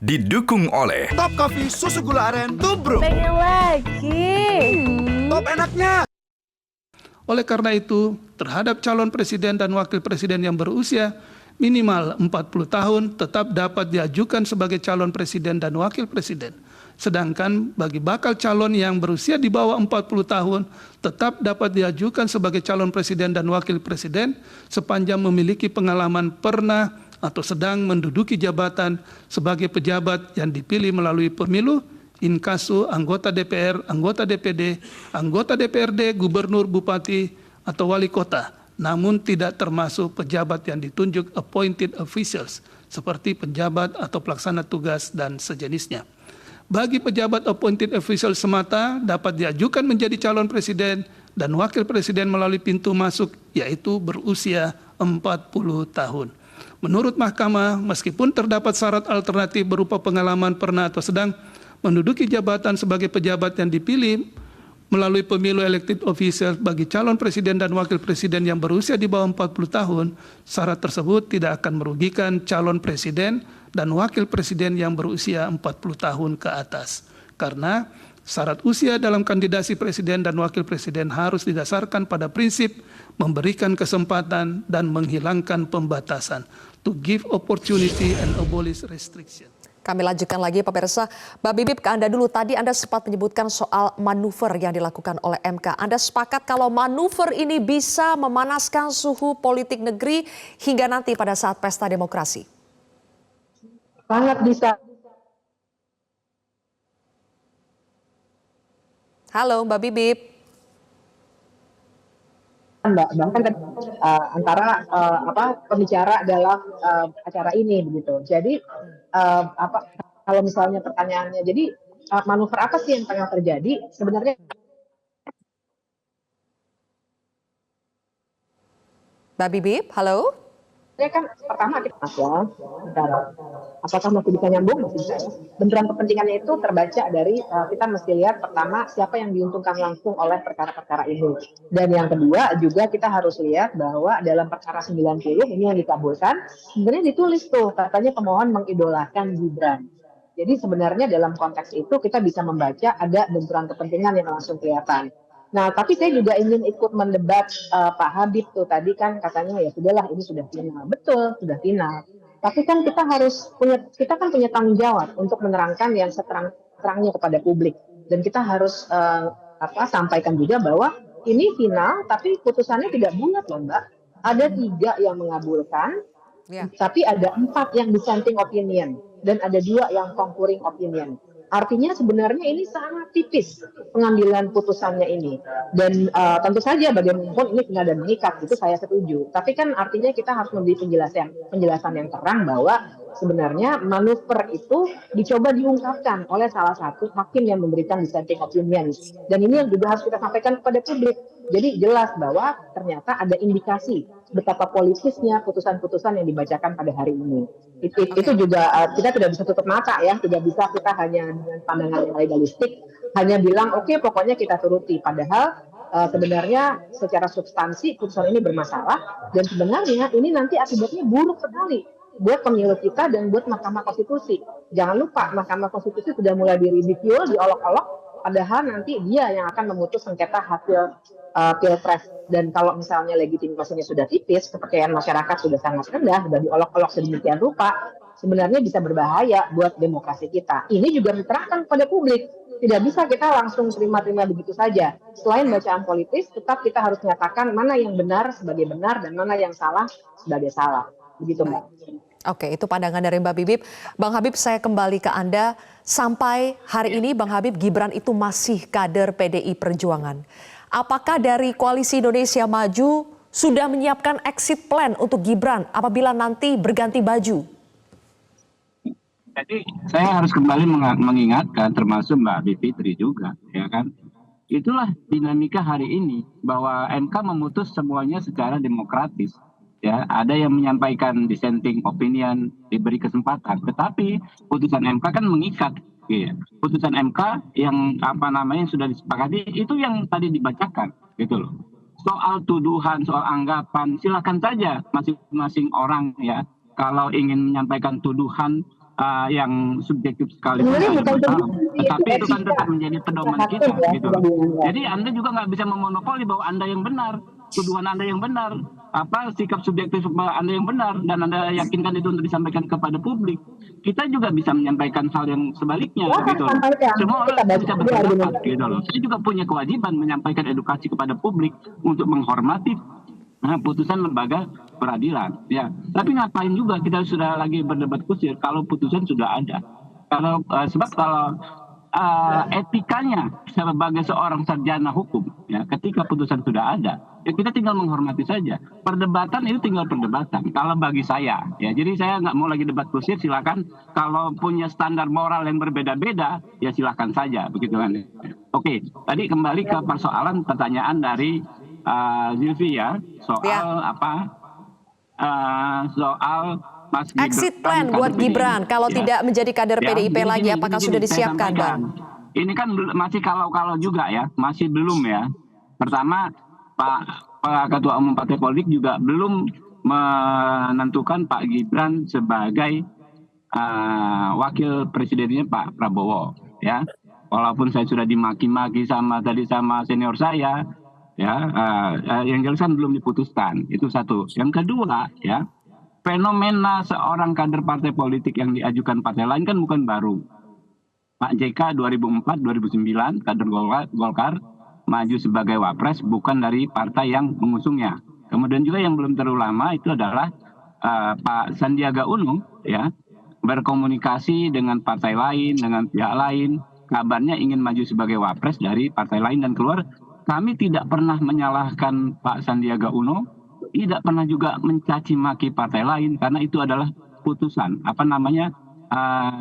Didukung oleh Top Coffee susu gula aren Tubruk. Pengen lagi. Top enaknya. Oleh karena itu, terhadap calon presiden dan wakil presiden yang berusia minimal 40 tahun tetap dapat diajukan sebagai calon presiden dan wakil presiden. Sedangkan bagi bakal calon yang berusia di bawah 40 tahun tetap dapat diajukan sebagai calon presiden dan wakil presiden sepanjang memiliki pengalaman pernah atau sedang menduduki jabatan sebagai pejabat yang dipilih melalui pemilu, inkasu, anggota DPR, anggota DPD, anggota DPRD, gubernur, bupati, atau wali kota, namun tidak termasuk pejabat yang ditunjuk appointed officials, seperti penjabat atau pelaksana tugas dan sejenisnya. Bagi pejabat appointed official semata dapat diajukan menjadi calon presiden dan wakil presiden melalui pintu masuk, yaitu berusia 40 tahun. Menurut Mahkamah, meskipun terdapat syarat alternatif berupa pengalaman pernah atau sedang menduduki jabatan sebagai pejabat yang dipilih melalui pemilu elected official bagi calon presiden dan wakil presiden yang berusia di bawah 40 tahun, syarat tersebut tidak akan merugikan calon presiden dan wakil presiden yang berusia 40 tahun ke atas. Karena syarat usia dalam kandidasi presiden dan wakil presiden harus didasarkan pada prinsip memberikan kesempatan dan menghilangkan pembatasan, to give opportunity and abolish restriction. Kami lanjutkan lagi pemirsa. Mbak Bibip, ke Anda dulu. Tadi Anda sempat menyebutkan soal manuver yang dilakukan oleh MK. Anda sepakat kalau manuver ini bisa memanaskan suhu politik negeri hingga nanti pada saat pesta demokrasi? Sangat bisa. Halo Mbak Bibip. Mbak, bahkan antara pembicara dalam acara ini begitu. Jadi kalau misalnya pertanyaannya, jadi manuver apa sih yang tengah terjadi? Sebenarnya Mbak Bibip, halo. kan pertama kita apakah masih bisa nyambung? Masih bisa. Benturan kepentingannya itu terbaca dari kita mesti lihat pertama siapa yang diuntungkan langsung oleh perkara-perkara ini. Dan yang kedua juga kita harus lihat bahwa dalam perkara 90 ini yang dikabulkan, sebenarnya ditulis tuh katanya pemohon mengidolakan Gibran. Jadi sebenarnya dalam konteks itu kita bisa membaca ada benturan kepentingan yang langsung kelihatan. Nah, tapi saya juga ingin ikut mendebat Pak Habib tuh tadi kan katanya ya sudahlah ini sudah final. Betul, sudah final. Tapi kan kita kan punya tanggung jawab untuk menerangkan yang seterang-terangnya kepada publik. Dan kita harus sampaikan juga bahwa ini final tapi putusannya tidak bulat loh Mbak. Ada 3 yang mengabulkan, tapi ada 4 yang dissenting opinion dan ada 2 yang concurring opinion. Artinya sebenarnya ini sangat tipis pengambilan putusannya ini. Dan tentu saja bagaimanapun ini final dan mengikat, itu saya setuju. Tapi kan artinya kita harus memberi penjelasan yang terang bahwa sebenarnya manuver itu dicoba diungkapkan oleh salah satu hakim yang memberikan dissenting opinion. Dan ini yang juga harus kita sampaikan kepada publik. Jadi jelas bahwa ternyata ada indikasi betapa politisnya putusan-putusan yang dibacakan pada hari ini. Itu juga kita tidak bisa tutup mata ya, tidak bisa kita hanya dengan pandangan yang legalistik hanya bilang oke, pokoknya kita turuti. Padahal sebenarnya secara substansi putusan ini bermasalah dan sebenarnya ini nanti akibatnya buruk sekali buat pemilu kita dan buat Mahkamah Konstitusi. Jangan lupa Mahkamah Konstitusi sudah mulai diridicule, diolok-olok, padahal nanti dia yang akan memutus sengketa hasil pilpres. Dan kalau misalnya legitimasinya sudah tipis, kepercayaan masyarakat sudah sangat rendah, sudah diolok-olok sedemikian rupa, sebenarnya bisa berbahaya buat demokrasi kita. Ini juga diterangkan kepada publik. Tidak bisa kita langsung terima-terima begitu saja. Selain bacaan politis, tetap kita harus menyatakan mana yang benar sebagai benar dan mana yang salah sebagai salah. Begitu Mbak. Oke, itu pandangan dari Mbak Bibip. Bang Habib, saya kembali ke Anda. Sampai hari ini Bang Habib, Gibran itu masih kader PDI Perjuangan. Apakah dari Koalisi Indonesia Maju sudah menyiapkan exit plan untuk Gibran apabila nanti berganti baju? Jadi saya harus kembali mengingatkan termasuk Mbak Bivitri juga, ya kan? Itulah dinamika hari ini bahwa MK memutus semuanya secara demokratis. Ya, ada yang menyampaikan dissenting opinion, diberi kesempatan, tetapi putusan MK kan mengikat. Ya. Putusan MK yang sudah disepakati itu yang tadi dibacakan, gitu loh. Soal tuduhan, soal anggapan, silakan saja masing-masing orang ya, kalau ingin menyampaikan tuduhan yang subjektif sekali pun Sebenarnya ada bukan masalah. subjektif, Tetapi itu kan etika. tetap menjadi pedoman Salah kita, satu ya, gitu. sudah dianggap. Jadi Anda juga nggak bisa memonopoli bahwa Anda yang benar, tuduhan Anda yang benar, sikap subjektif Anda yang benar, dan Anda yakinkan itu untuk disampaikan kepada publik. Kita juga bisa menyampaikan hal yang sebaliknya, Silahkan gitu loh. sampaikan. Semua Kita orang baca bisa dulu berpendapat, argumentasi. gitu loh. Saya juga punya kewajiban menyampaikan edukasi kepada publik untuk menghormati putusan lembaga peradilan, ya. Tapi ngapain juga kita sudah lagi berdebat kusir kalau putusan sudah ada. Sebab kalau etikanya sebagai seorang sarjana hukum, ya, ketika putusan sudah ada, ya kita tinggal menghormati saja. Perdebatan itu tinggal perdebatan. Kalau bagi saya, ya, jadi saya nggak mau lagi debat kusir. Silakan. Kalau punya standar moral yang berbeda-beda, ya silakan saja, begitu kan. Oke, tadi kembali ke persoalan pertanyaan dari Zilvi, ya, soal soal Mas Gibran. Exit plan buat Gibran kalau tidak menjadi kader PDIP lagi, apakah sudah disiapkan, Bang? Ini kan masih kalau juga ya, masih belum ya. Pertama, Pak Ketua Umum Partai Politik juga belum menentukan Pak Gibran sebagai wakil presidennya Pak Prabowo, ya. Walaupun saya sudah dimaki-maki sama senior saya, ya, yang jelas kan belum diputuskan. Itu satu. Yang kedua, ya, fenomena seorang kader partai politik yang diajukan partai lain kan bukan baru. Pak JK 2004-2009 kader Golkar maju sebagai wapres bukan dari partai yang mengusungnya. Kemudian juga yang belum terlalu lama itu adalah Pak Sandiaga Uno, ya, berkomunikasi dengan partai lain, dengan pihak lain, kabarnya ingin maju sebagai wapres dari partai lain dan keluar. Kami tidak pernah menyalahkan Pak Sandiaga Uno, tidak pernah juga mencaci maki partai lain, karena itu adalah putusan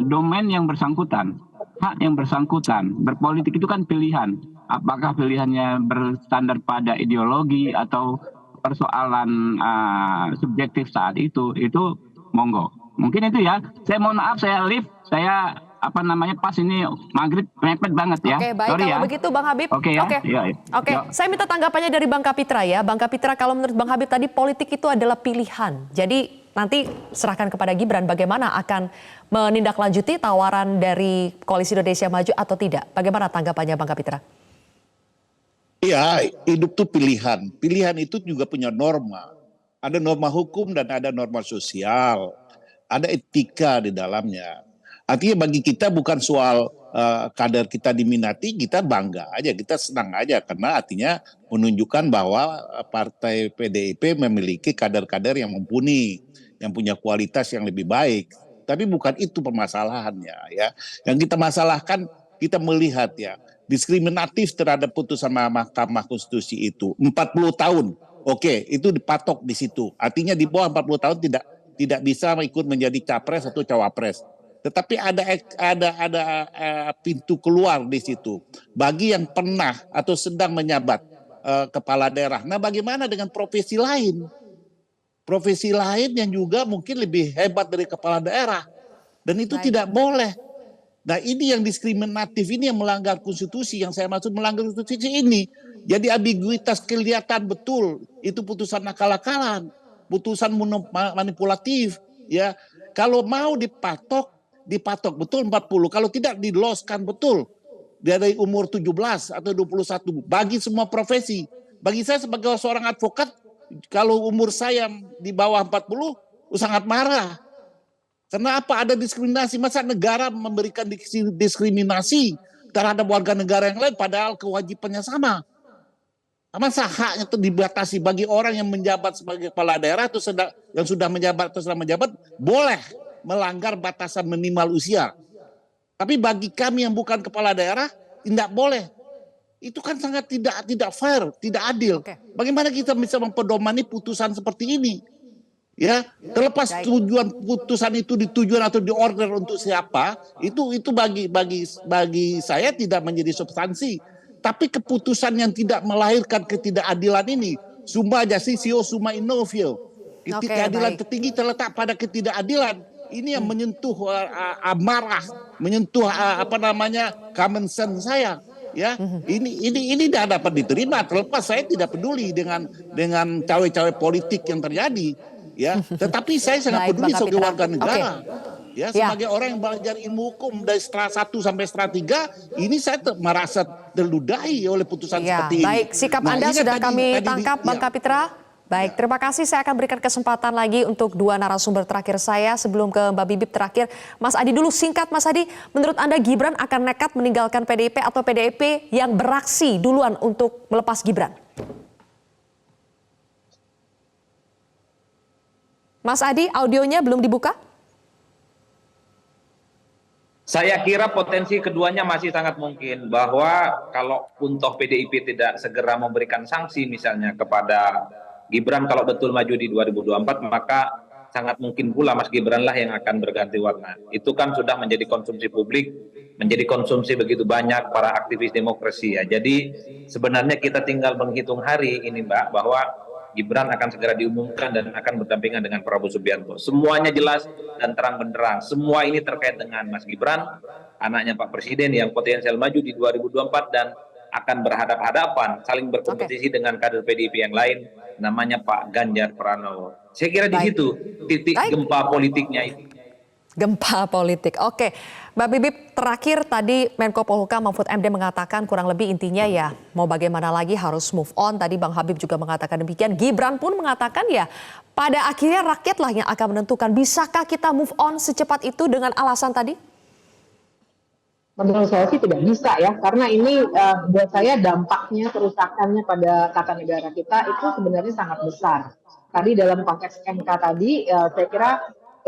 domain yang bersangkutan, hak yang bersangkutan. Berpolitik itu kan pilihan, apakah pilihannya bersandar pada ideologi atau persoalan subjektif saat itu monggo. Mungkin itu ya. Saya mohon maaf, saya live, saya pas ini maghrib mepet banget ya. Oke, baik. Sorry kalau ya. begitu Bang Habib. Oke ya. Oke. Iya. Oke, saya minta tanggapannya dari Bang Kapitra ya. Bang Kapitra, kalau menurut Bang Habib tadi politik itu adalah pilihan. Jadi nanti serahkan kepada Gibran bagaimana akan menindaklanjuti tawaran dari Koalisi Indonesia Maju atau tidak. Bagaimana tanggapannya Bang Kapitra? Iya, hidup itu pilihan. Pilihan itu juga punya norma. Ada norma hukum dan ada norma sosial. Ada etika di dalamnya. Artinya bagi kita bukan soal kader kita diminati, kita bangga aja, kita senang aja. Karena artinya menunjukkan bahwa partai PDIP memiliki kader-kader yang mumpuni, yang punya kualitas yang lebih baik. Tapi bukan itu permasalahannya, ya. Yang kita masalahkan, kita melihat ya, diskriminatif terhadap putusan Mahkamah Konstitusi itu 40 tahun. Oke, itu dipatok di situ. Artinya di bawah 40 tahun tidak bisa ikut menjadi capres atau cawapres. Tetapi ada pintu keluar di situ bagi yang pernah atau sedang menjabat kepala daerah. Nah, bagaimana dengan profesi lain? Profesi lain yang juga mungkin lebih hebat dari kepala daerah, dan itu tidak boleh. Nah, ini yang diskriminatif, ini yang melanggar konstitusi, yang saya maksud melanggar konstitusi ini. Jadi ambiguitas kelihatan betul, itu putusan akal-akalan, putusan manipulatif, ya. Kalau mau dipatok betul 40, kalau tidak diloskan betul dari umur 17 atau 21 bagi semua profesi. Bagi saya sebagai seorang advokat, kalau umur saya di bawah 40 sangat marah. Kenapa ada diskriminasi? Masa negara memberikan diskriminasi terhadap warga negara yang lain padahal kewajibannya sama? Masa haknya itu dibatasi bagi orang yang menjabat sebagai kepala daerah atau yang sudah menjabat atau sedang menjabat boleh melanggar batasan minimal usia. Tapi bagi kami yang bukan kepala daerah tidak boleh. Itu kan sangat tidak fair, tidak adil. Bagaimana kita bisa mempedomani putusan seperti ini? Ya, terlepas tujuan putusan itu ditujuan atau diorder untuk siapa, itu bagi saya tidak menjadi substansi. Tapi keputusan yang tidak melahirkan ketidakadilan ini, summa justitia summa innovio. Ketidakadilan tertinggi terletak pada ketidakadilan. Ini yang menyentuh amarah, menyentuh common sense saya. Ya, ini tidak dapat diterima. Terlepas saya tidak peduli dengan cawe-cawe politik yang terjadi. Ya, tetapi saya sangat peduli sebagai warga negara. Ya, Ya. sebagai orang yang belajar ilmu hukum dari setelah 1 sampai setelah 3, ini saya merasa terludahi oleh putusan Ya, seperti ini. baik, sikap Nah, Anda ini sudah tadi- kami tadi di- tangkap, Bang ya. Kapitra. Baik, terima kasih. Saya akan berikan kesempatan lagi untuk dua narasumber terakhir saya sebelum ke Mbak Bibip terakhir. Mas Adi dulu, singkat Mas Adi, menurut Anda Gibran akan nekat meninggalkan PDIP atau PDIP yang beraksi duluan untuk melepas Gibran? Mas Adi, audionya belum dibuka? Saya kira potensi keduanya masih sangat mungkin, bahwa kalau pun toh PDIP tidak segera memberikan sanksi misalnya kepada Gibran kalau betul maju di 2024, maka sangat mungkin pula Mas Gibran lah yang akan berganti warna. Itu kan sudah menjadi konsumsi publik, menjadi konsumsi begitu banyak para aktivis demokrasi ya. Jadi sebenarnya kita tinggal menghitung hari ini Mbak, bahwa Gibran akan segera diumumkan dan akan berdampingan dengan Prabowo Subianto. Semuanya jelas dan terang benderang. Semua ini terkait dengan Mas Gibran, anaknya Pak Presiden yang potensial maju di 2024 dan akan berhadap-hadapan, saling berkompetisi dengan kader PDIP yang lain, namanya Pak Ganjar Pranowo. Saya kira di Baik. situ titik Baik. gempa politiknya itu. Gempa politik. Oke, Mbak Bibip, terakhir tadi Menko Polhukam Mahfud MD mengatakan kurang lebih intinya ya mau bagaimana lagi harus move on. Tadi Bang Habib juga mengatakan demikian. Gibran pun mengatakan ya pada akhirnya rakyatlah yang akan menentukan. Bisakah kita move on secepat itu dengan alasan tadi? Menurut saya sih tidak bisa ya, karena ini buat saya dampaknya, kerusakannya pada tata negara kita itu sebenarnya sangat besar. Tadi dalam konteks MK tadi, saya kira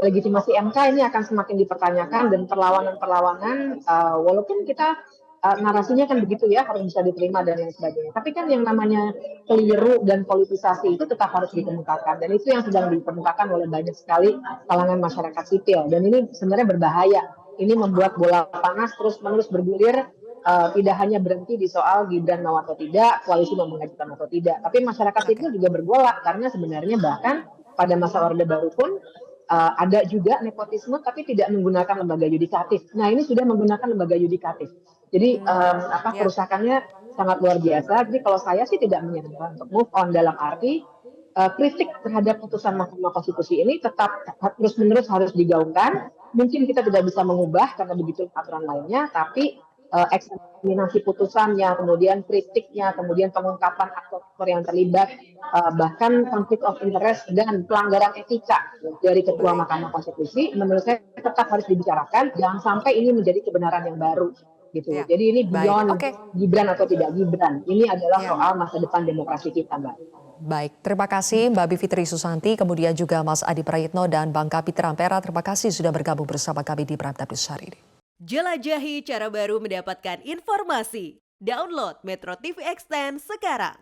legitimasi MK ini akan semakin dipertanyakan dan perlawanan-perlawanan, walaupun kita narasinya kan begitu ya, harus bisa diterima dan lain sebagainya. Tapi kan yang namanya keliru dan politisasi itu tetap harus dikemukakan, dan itu yang sedang dikemukakan oleh banyak sekali kalangan masyarakat sipil, dan ini sebenarnya berbahaya. Ini membuat bola panas terus-menerus bergulir, tidak hanya berhenti di soal Gibran mau atau tidak, koalisi mau mengajukan atau tidak, tapi masyarakat sipil juga bergolak karena sebenarnya bahkan pada masa Orde Baru pun ada juga nepotisme tapi tidak menggunakan lembaga yudikatif. Nah, ini sudah menggunakan lembaga yudikatif. Jadi kerusakannya sangat luar biasa. Jadi kalau saya sih tidak menyarankan untuk move on dalam arti kritik terhadap putusan Mahkamah Konstitusi ini tetap terus-menerus harus digaungkan. Mungkin kita tidak bisa mengubah karena begitu aturan lainnya, tapi eksaminasi putusannya, kemudian kritiknya, kemudian pengungkapan aktor yang terlibat, bahkan konflik of interest dan pelanggaran etika dari Ketua Mahkamah Konstitusi, menurut saya tetap harus dibicarakan. Jangan sampai ini menjadi kebenaran yang baru. Gitu. Ya. Jadi ini Baik. beyond Oke. Gibran atau tidak Gibran. Ini adalah Ya. soal masa depan demokrasi kita, Mbak. Baik, terima kasih Mbak Bivitri Susanti, kemudian juga Mas Adi Prayitno dan Bang Kapitra Ampera. Terima kasih sudah bergabung bersama kami di Prime Time News hari ini. Jelajahi cara baru mendapatkan informasi. Download Metro TV Extend sekarang.